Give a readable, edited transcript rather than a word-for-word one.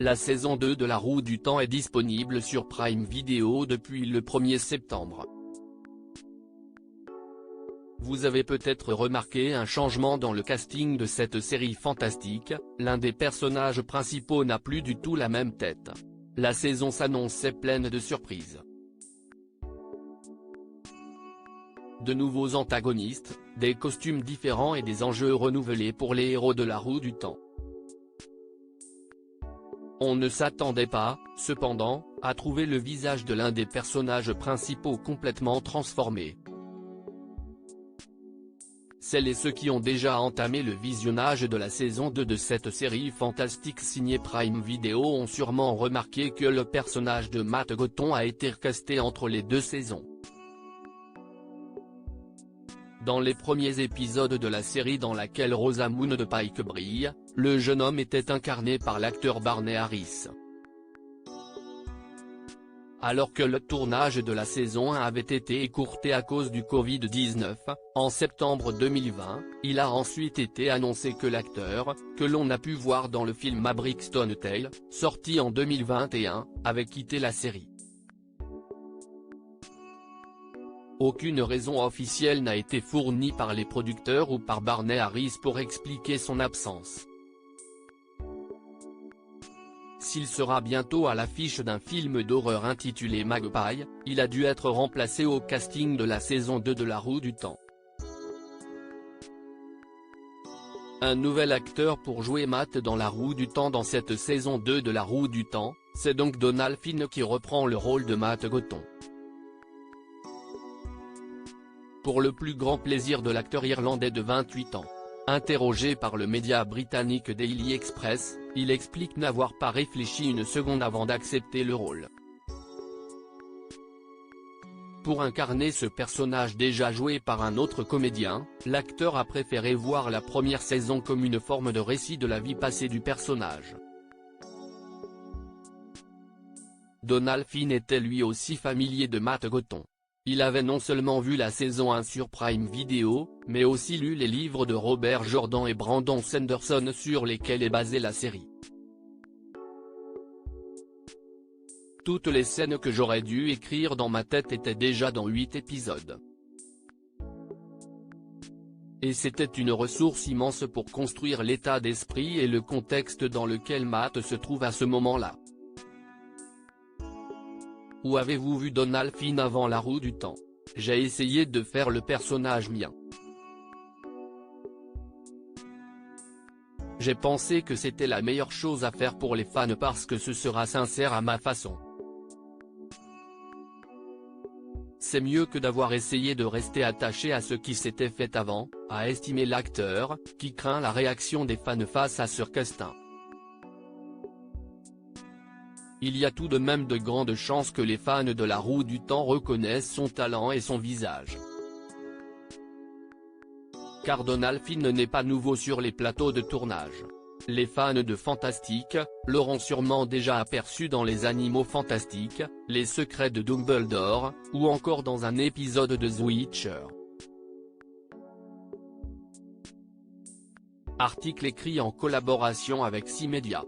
La saison 2 de La Roue du Temps est disponible sur Prime Video depuis le 1er septembre. Vous avez peut-être remarqué un changement dans le casting de cette série fantastique, l'un des personnages principaux n'a plus du tout la même tête. La saison s'annonçait pleine de surprises. De nouveaux antagonistes, des costumes différents et des enjeux renouvelés pour les héros de La Roue du Temps. On ne s'attendait pas, cependant, à trouver le visage de l'un des personnages principaux complètement transformé. Celles et ceux qui ont déjà entamé le visionnage de la saison 2 de cette série fantastique signée Prime Video ont sûrement remarqué que le personnage de Matt Gothon a été recasté entre les deux saisons. Dans les premiers épisodes de la série dans laquelle Rosamund Pike brille, le jeune homme était incarné par l'acteur Barney Harris. Alors que le tournage de la saison 1 avait été écourté à cause du Covid-19, en septembre 2020, il a ensuite été annoncé que l'acteur, que l'on a pu voir dans le film A Brixton Tale, sorti en 2021, avait quitté la série. Aucune raison officielle n'a été fournie par les producteurs ou par Barney Harris pour expliquer son absence. S'il sera bientôt à l'affiche d'un film d'horreur intitulé Magpie, il a dû être remplacé au casting de la saison 2 de La Roue du Temps. Un nouvel acteur pour jouer Matt dans La Roue du Temps dans cette saison 2 de La Roue du Temps, c'est donc Donald Finn qui reprend le rôle de Matt Gothon. Pour le plus grand plaisir de l'acteur irlandais de 28 ans. Interrogé par le média britannique Daily Express, il explique n'avoir pas réfléchi une seconde avant d'accepter le rôle. Pour incarner ce personnage déjà joué par un autre comédien, l'acteur a préféré voir la première saison comme une forme de récit de la vie passée du personnage. Donald Finn était lui aussi familier de Matt Gothon. Il avait non seulement vu la saison 1 sur Prime Video, mais aussi lu les livres de Robert Jordan et Brandon Sanderson sur lesquels est basée la série. Toutes les scènes que j'aurais dû écrire dans ma tête étaient déjà dans 8 épisodes. Et c'était une ressource immense pour construire l'état d'esprit et le contexte dans lequel Matt se trouve à ce moment-là. Où avez-vous vu Donald Finn avant La Roue du Temps? J'ai essayé de faire le personnage mien. J'ai pensé que c'était la meilleure chose à faire pour les fans parce que ce sera sincère à ma façon. C'est mieux que d'avoir essayé de rester attaché à ce qui s'était fait avant, a estimé l'acteur, qui craint la réaction des fans face à ce casting. Il y a tout de même de grandes chances que les fans de La Roue du Temps reconnaissent son talent et son visage. Car Donald Finn n'est pas nouveau sur les plateaux de tournage. Les fans de Fantastique l'auront sûrement déjà aperçu dans Les Animaux Fantastiques, Les Secrets de Dumbledore, ou encore dans un épisode de The Witcher. Article écrit en collaboration avec 6 médias.